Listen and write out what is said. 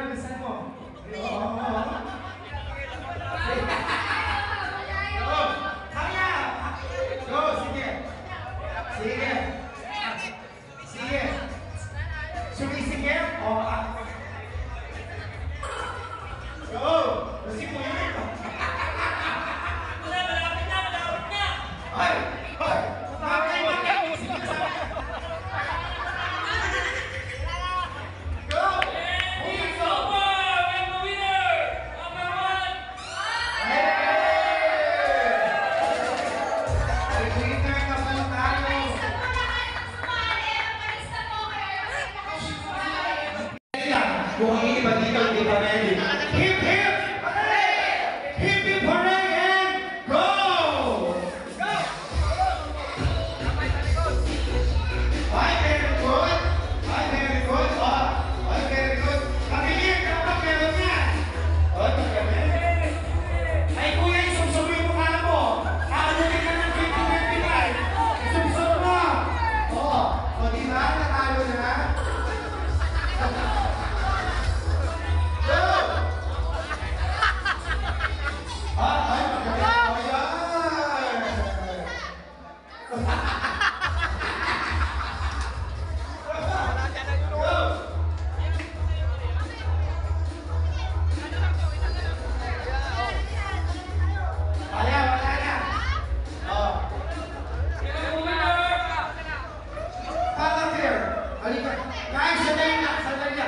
bilisan mo. Kaya! Go, sige. Sige. Sige. Sumisigil? Go! Kasi po yun. Malapit na! Ay! Ay! Bakit? Sige sa akin. Go! It's over! We have a winner! Number one! Ay, winner na po tayo. Kung ang iba dito, hindi pa ready. Hip, hip! Hooray! Hip, hip, hooray, and go! Go! Ay, very good. Ay, very good. Ay, very good. Pagiging kapag meron yan. Ay, pagiging. Ay, kuya, isubsob yung mukha mo. Kakalunin ka ng 50-55. Isubsob mo. O, diba? Natalo na. Guys, sandali lang.